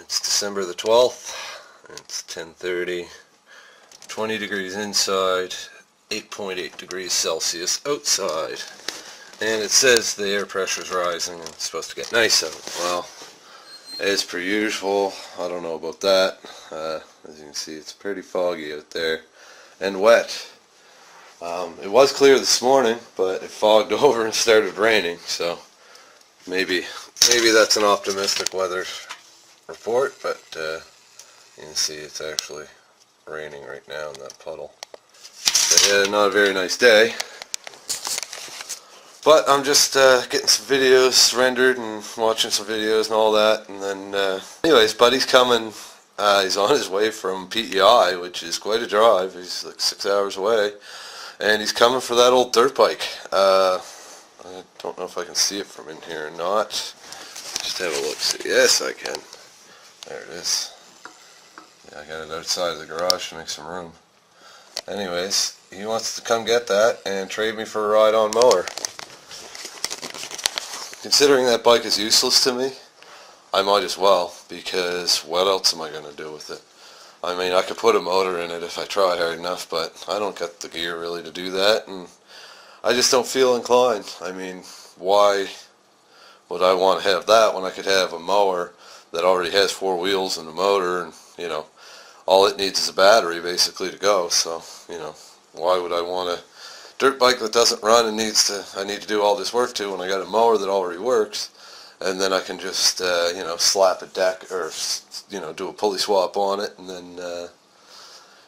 It's December the 12th. It's 10:30. 20 degrees inside, 8.8 degrees Celsius outside. And it says the air pressure is rising and it's supposed to get nice out. Well, as per usual, I don't know about that. As you can see, it's pretty foggy out there and wet. It was clear this morning, but it fogged over and started raining, so maybe that's an optimistic weather report, but you can see it's actually raining right now in that puddle. So, yeah, not a very nice day. But I'm just getting some videos rendered and watching some videos and all that, and then anyways, buddy's coming. He's on his way from PEI, which is quite a drive. He's like 6 hours away, and he's coming for that old dirt bike. I don't know if I can see it from in here or not. Just have a look. See, yes, I can. There it is. Yeah, I got it outside of the garage to make some room. Anyways, he wants to come get that and trade me for a ride-on mower. Considering that bike is useless to me, I might as well, because what else am I going to do with it? I mean, I could put a motor in it if I try hard enough, but I don't got the gear really to do that, and I just don't feel inclined. I mean, why would I want to have that when I could have a mower that already has 4 wheels and a motor, and, you know, all it needs is a battery basically to go. So, you know, why would I want a dirt bike that doesn't run and I need to do all this work to when I got a mower that already works, and then I can just, you know, slap a deck or, you know, do a pulley swap on it, and then,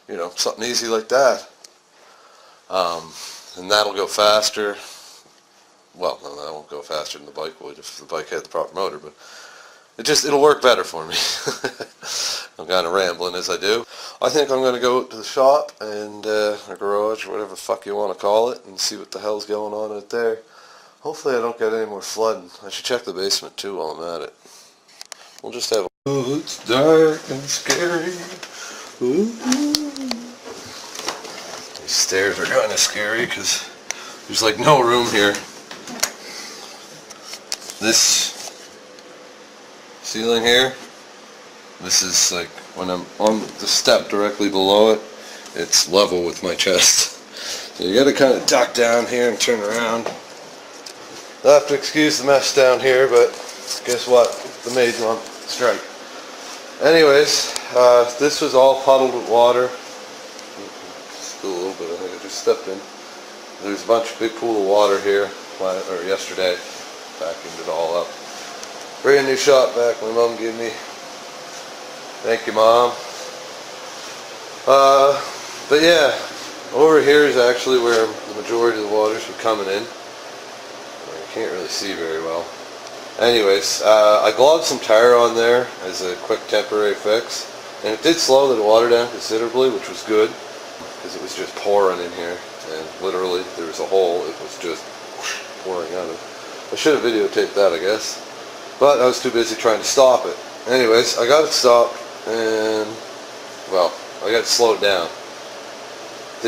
you know, something easy like that. And that'll go faster. Well, no, that won't go faster than the bike would if the bike had the proper motor, but it'll work better for me. I'm kind of rambling as I do. I think I'm going to go to the shop and or garage, or whatever the fuck you want to call it, and see what the hell's going on out there. Hopefully I don't get any more flooding. I should check the basement too while I'm at it. We'll just have a... Oh, it's dark and scary. Ooh. These stairs are kind of scary because there's like no room here. This ceiling here, this is like when I'm on the step directly below it, it's level with my chest. So you gotta kind of duck down here and turn around. I'll have to excuse the mess down here, but guess what? The maid's on strike. Anyways, this was all puddled with water. Still a little bit, I think I just stepped in. There's a big pool of water here, or yesterday. Vacuumed it all up. Brand new shop vac my mom gave me. Thank you, Mom. But yeah, over here is actually where the majority of the water should be coming in. I can't really see very well. Anyways, I globbed some tire on there as a quick temporary fix, and it did slow the water down considerably, which was good, because it was just pouring in here, and literally there was a hole. It was just pouring out of it. I should have videotaped that, I guess, but I was too busy trying to stop it. Anyways, I got it stopped, and, well, I got it slowed down.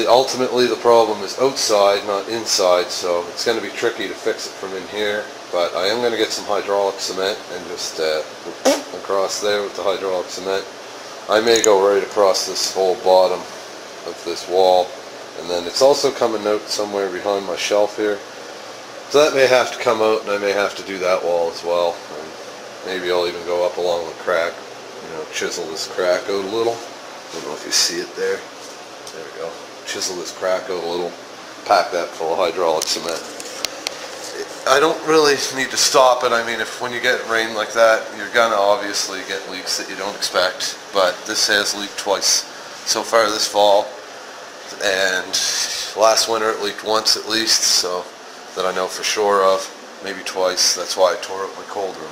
Ultimately, the problem is outside, not inside, so it's going to be tricky to fix it from in here, but I am going to get some hydraulic cement and just across there with the hydraulic cement. I may go right across this whole bottom of this wall, and then it's also coming out somewhere behind my shelf here. So that may have to come out, and I may have to do that wall as well. And maybe I'll even go up along the crack, you know, chisel this crack out a little. I don't know if you see it there. There we go. Chisel this crack out a little. Pack that full of hydraulic cement. I don't really need to stop it. I mean, when you get rain like that, you're gonna obviously get leaks that you don't expect. But this has leaked twice so far this fall, and last winter it leaked once at least. So that I know for sure of, maybe twice. That's why I tore up my cold room.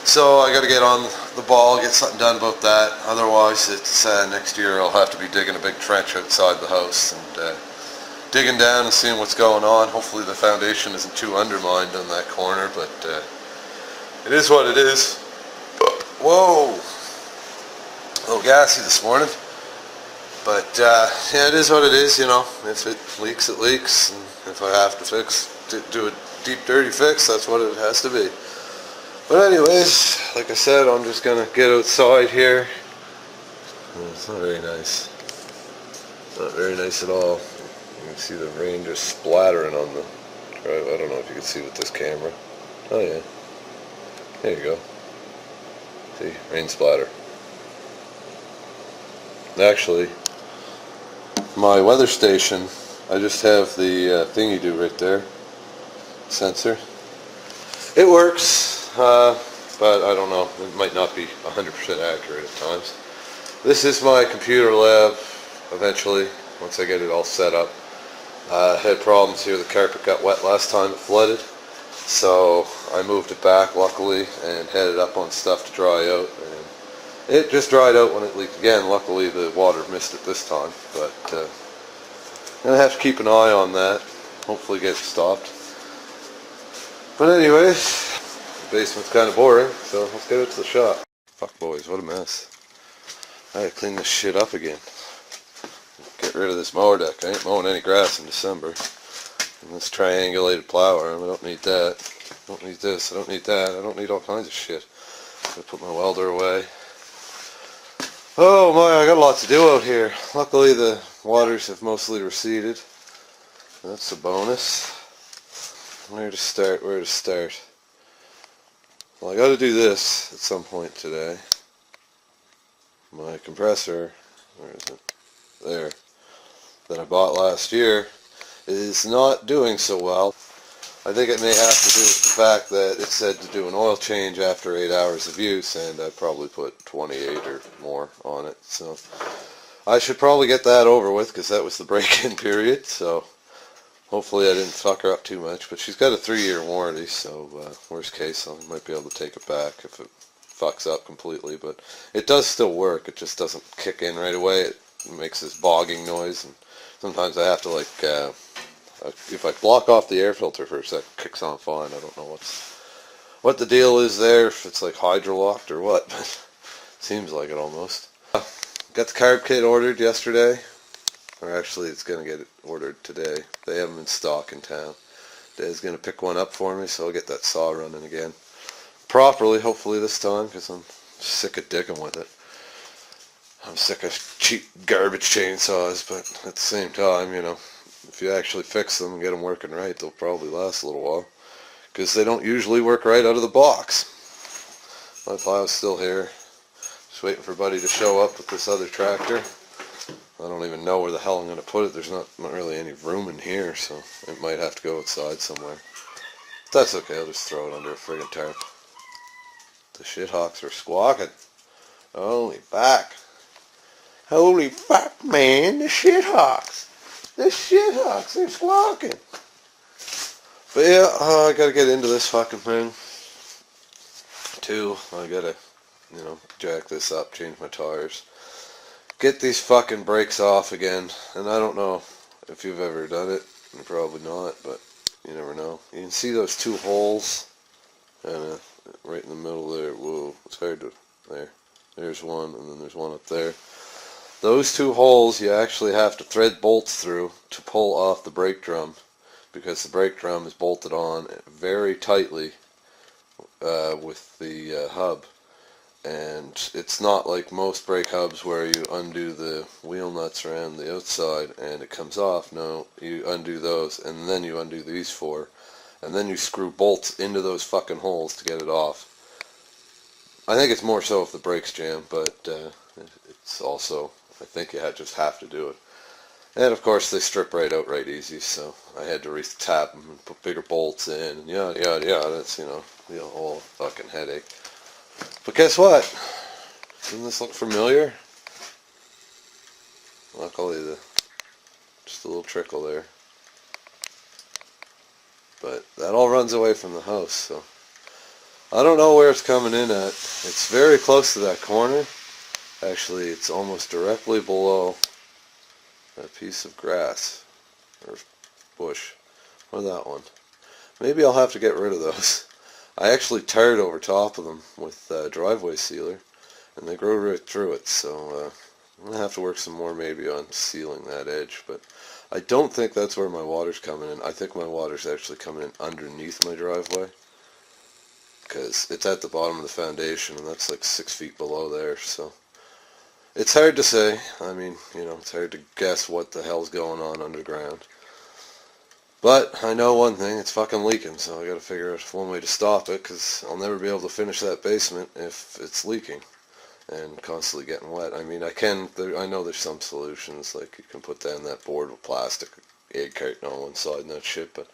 So I got to get on the ball, get something done about that. Otherwise, it's next year I'll have to be digging a big trench outside the house and digging down and seeing what's going on. Hopefully the foundation isn't too undermined on that corner, but it is what it is. Whoa! A little gassy this morning. But, yeah, it is what it is, you know. If it leaks, it leaks. And if I have to do a deep, dirty fix, that's what it has to be. But anyways, like I said, I'm just gonna get outside here. It's not very nice. Not very nice at all. You can see the rain just splattering on the driveway. I don't know if you can see with this camera. Oh yeah. There you go. See, rain splatter. Actually, my weather station, I just have the thingy do right there. Sensor. It works, but I don't know. It might not be 100% accurate at times. This is my computer lab. Eventually, once I get it all set up. Had problems here. The carpet got wet last time it flooded, so I moved it back luckily and had it up on stuff to dry out, and it just dried out when it leaked again. Luckily the water missed it this time, but I'm gonna have to keep an eye on that, hopefully get it stopped. But anyways, the basement's kind of boring, so let's get out to the shop. Fuck boys, what a mess. I gotta clean this shit up again. Get rid of this mower deck. I ain't mowing any grass in December. And this triangulated plow arm, I don't need that. I don't need this, I don't need that, I don't need all kinds of shit. I'm gonna put my welder away. Oh my, I got a lot to do out here. Luckily the waters have mostly receded. That's a bonus. Where to start, where to start? Well, I gotta do this at some point today. My compressor, where is it? There. That I bought last year is not doing so well. I think it may have to do with the fact that it said to do an oil change after 8 hours of use, and I probably put 28 or more on it. So I should probably get that over with, because that was the break-in period. So hopefully I didn't fuck her up too much. But she's got a 3-year warranty, so worst case I might be able to take it back if it fucks up completely. But it does still work. It just doesn't kick in right away. It makes this bogging noise, and sometimes I have to, like, if I block off the air filter for a sec, it kicks on fine. I don't know what the deal is there, if it's like hydrolocked or what, but seems like it almost. Got the carb kit ordered yesterday, or actually it's going to get it ordered today. They have them in stock in town. Dad's going to pick one up for me, so I'll get that saw running again properly, hopefully this time, because I'm sick of dicking with it. I'm sick of cheap garbage chainsaws, but at the same time, you know, if you actually fix them and get them working right, they'll probably last a little while, because they don't usually work right out of the box. My plow's still here, just waiting for Buddy to show up with this other tractor. I don't even know where the hell I'm going to put it. There's not really any room in here, so it might have to go outside somewhere. But that's okay, I'll just throw it under a friggin' tarp. The shithawks are squawking. Holy fuck. Holy fuck, man, the shithawks. The shithawks, they're squawking. But yeah, I gotta get into this fucking thing. Too, I gotta, you know, jack this up, change my tires. Get these fucking brakes off again. And I don't know if you've ever done it. You're probably not, but you never know. You can see those two holes. And right in the middle there. Whoa, it's hard to, there. There's one, and then there's one up there. Those two holes you actually have to thread bolts through to pull off the brake drum, because the brake drum is bolted on very tightly with the hub, and it's not like most brake hubs where you undo the wheel nuts around the outside and it comes off. No, you undo those and then you undo these four, and then you screw bolts into those fucking holes to get it off. I think it's more so if the brakes jam, but it's also, I think you just have to do it. And of course they strip right out right easy, so I had to re-tap them and put bigger bolts in, and yada yada yada. That's, you know, the whole fucking headache. But guess what? Doesn't this look familiar? Luckily, just a little trickle there. But that all runs away from the house, so I don't know where it's coming in at. It's very close to that corner. Actually, it's almost directly below that piece of grass or bush, or that one. Maybe I'll have to get rid of those. I actually tarred over top of them with driveway sealer, and they grow right through it, so I'm going to have to work some more maybe on sealing that edge. But I don't think that's where my water's coming in. I think my water's actually coming in underneath my driveway. because it's at the bottom of the foundation, and that's like 6 feet below there, so it's hard to say. I mean, you know, it's hard to guess what the hell's going on underground. But I know one thing, it's fucking leaking, so I gotta figure out one way to stop it, because I'll never be able to finish that basement if it's leaking and constantly getting wet. I mean, I know there's some solutions, like you can put down that board with plastic, egg carton on one side and that shit, but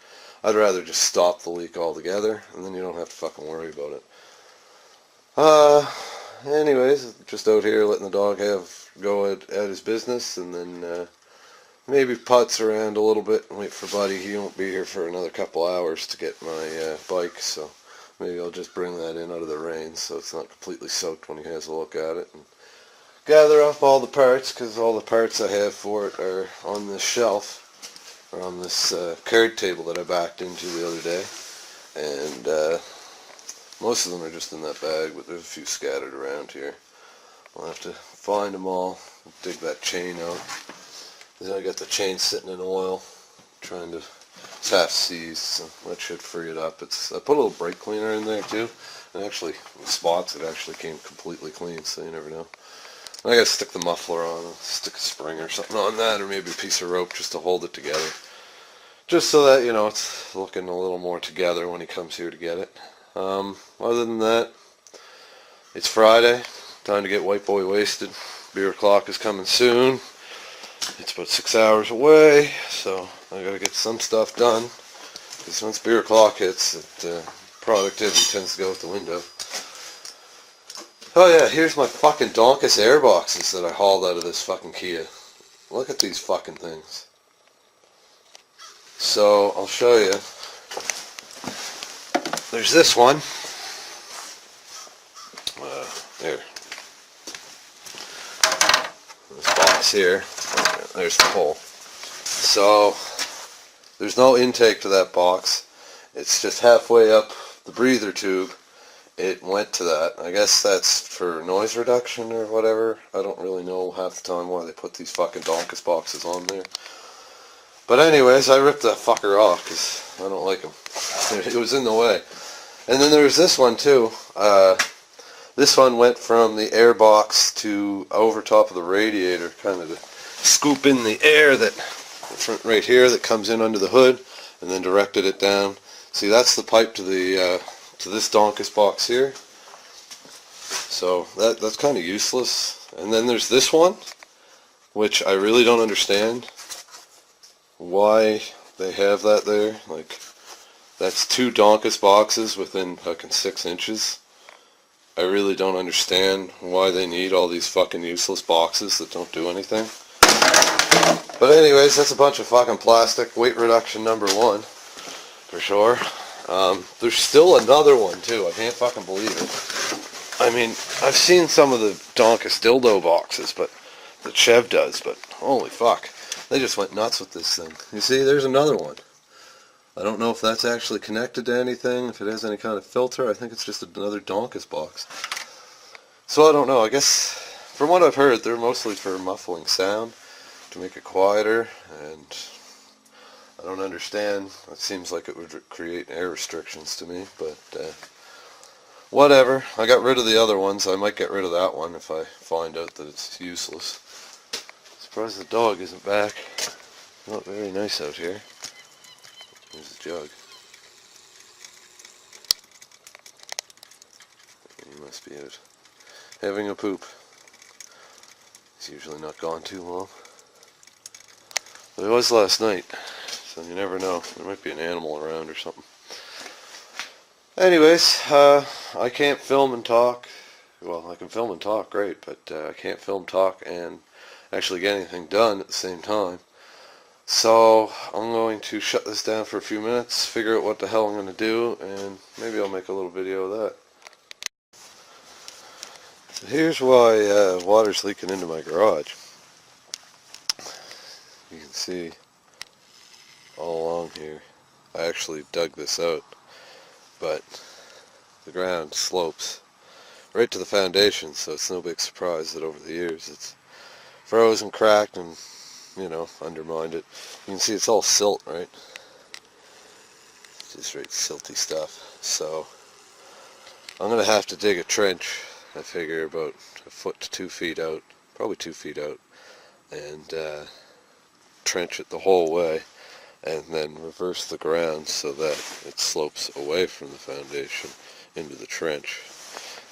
I'd rather just stop the leak altogether, and then you don't have to fucking worry about it. Anyways, just out here letting the dog go at his business, and then maybe putz around a little bit and wait for Buddy. He won't be here for another couple hours to get my bike, so maybe I'll just bring that in out of the rain so it's not completely soaked when he has a look at it. And gather up all the parts, because all the parts I have for it are on this shelf, or on this card table that I backed into the other day. And most of them are just in that bag, but there's a few scattered around here. I'll have to find them all, dig that chain out. Then I got the chain sitting in oil, trying to, it's half seized, so that should free it up. I put a little brake cleaner in there too, and actually, in spots it actually came completely clean, so you never know. And I gotta stick the muffler on, stick a spring or something on that, or maybe a piece of rope just to hold it together. Just so that, you know, it's looking a little more together when he comes here to get it. Other than that, it's Friday, time to get white boy wasted. Beer o'clock is coming soon. It's about 6 hours away, so I gotta get some stuff done, because once beer o'clock hits, productivity tends to go out the window. Oh yeah, here's my fucking Donkus air boxes that I hauled out of this fucking Kia. Look at these fucking things. So, I'll show you. There's this one. There. This box here. There's the hole. So, there's no intake to that box. It's just halfway up the breather tube. It went to that. I guess that's for noise reduction or whatever. I don't really know half the time why they put these fucking Donkus boxes on there. But anyways, I ripped that fucker off because I don't like them. It was in the way. And then there was this one too. This one went from the air box to over top of the radiator, kind of to scoop in the air that right here that comes in under the hood, and then directed it down. See, that's the pipe to the to this Donkus box here. So that's kind of useless. And then there's this one, which I really don't understand why they have that there. Like, that's 2 Donkus boxes within fucking 6 inches. I really don't understand why they need all these fucking useless boxes that don't do anything. But anyways, that's a bunch of fucking plastic. Weight reduction number 1, for sure. There's still another one too. I can't fucking believe it. I mean, I've seen some of the Donkus dildo boxes, but that Chev does, but holy fuck. They just went nuts with this thing. You see, there's another one. I don't know if that's actually connected to anything, if it has any kind of filter. I think it's just another Donkus box. So I don't know. I guess, from what I've heard, they're mostly for muffling sound, to make it quieter, and I don't understand. It seems like it would create air restrictions to me, but whatever. I got rid of the other ones. I might get rid of that one if I find out that it's useless. Surprised the dog isn't back. Not very nice out here. There's the jug. He must be out having a poop. He's usually not gone too long. But it was last night, so you never know. There might be an animal around or something. Anyways, I can't film and talk. Well, I can film and talk, great, but I can't film, talk, and actually get anything done at the same time. So I'm going to shut this down for a few minutes, figure out what the hell I'm going to do, and maybe I'll make a little video of that. So here's why water's leaking into my garage. You can see all along here. I actually dug this out, but the ground slopes right to the foundation, so it's no big surprise that over the years it's froze and cracked and, you know, undermined it. You can see it's all silt, right? It's just right silty stuff. So I'm going to have to dig a trench, I figure about a foot to 2 feet out, probably 2 feet out, and trench it the whole way, and then reverse the ground so that it slopes away from the foundation into the trench,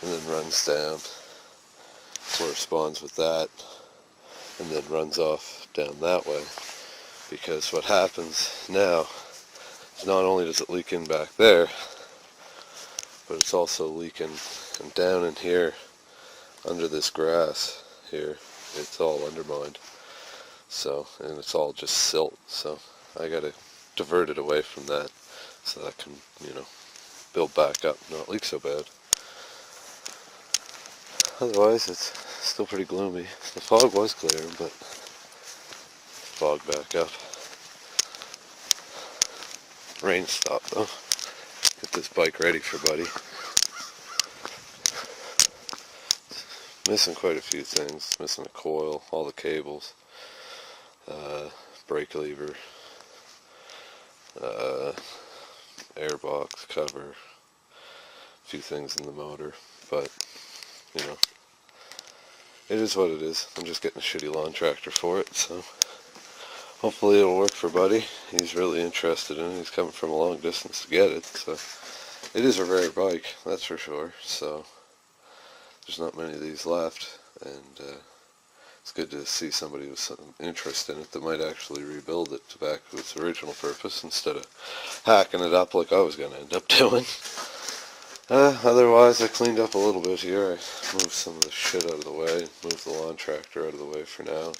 and then runs down, corresponds with that, and then runs off down that way. Because what happens now is not only does it leak in back there, but it's also leaking down in here under this grass here. It's all undermined, so, and it's all just silt, so I gotta divert it away from that so that I can, build back up, not leak so bad. Otherwise it's still pretty gloomy. The fog was clearing, but fog back up. Rain stopped though. Get this bike ready for Buddy. Missing quite a few things. Missing a coil, all the cables, brake lever, air box cover, a few things in the motor, but it is what it is. I'm just getting a shitty lawn tractor for it, so hopefully it'll work for Buddy. He's really interested in it. He's coming from a long distance to get it, so it is a rare bike, that's for sure. So there's not many of these left, and it's good to see somebody with some interest in it that might actually rebuild it back to its original purpose instead of hacking it up like I was going to end up doing. Otherwise, I cleaned up a little bit here. I moved some of the shit out of the way, moved the lawn tractor out of the way for now.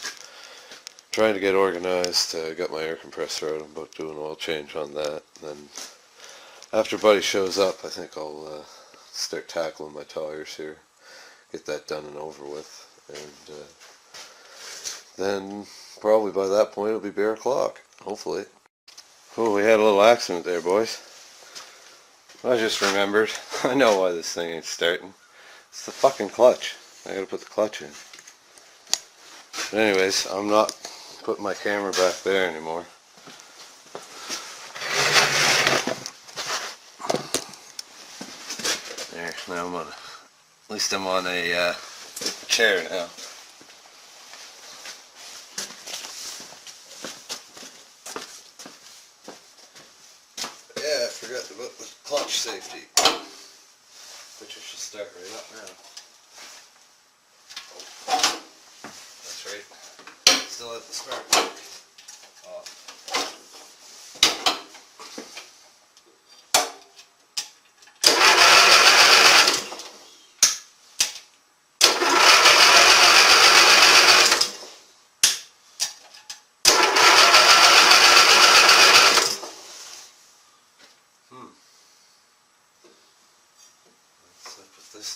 Trying to get organized. Got my air compressor out. I'm about to do an oil change on that. And then after Buddy shows up, I think I'll start tackling my tires here. Get that done and over with. And then probably by that point it'll be bear o'clock. Hopefully. Oh, we had a little accident there, boys. I just remembered. I know why this thing ain't starting. It's the fucking clutch. I gotta put the clutch in. But anyways, I'm not putting my camera back there anymore. There, now I'm on at least I'm on a chair now. Yeah, I forgot about the clutch safety, which I should start right up now. Oh, that's right. Still at the start. Off. Let's put this.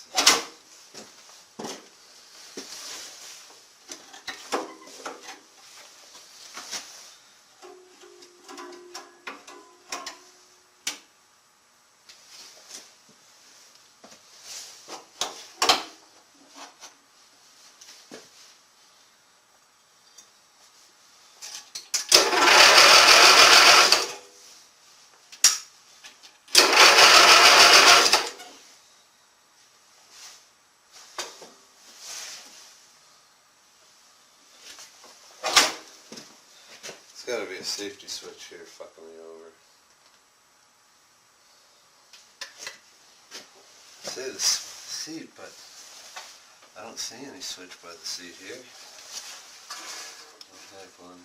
There's got to be a safety switch here fucking me over. I say the seat, but I don't see any switch by the seat here. Don't have one.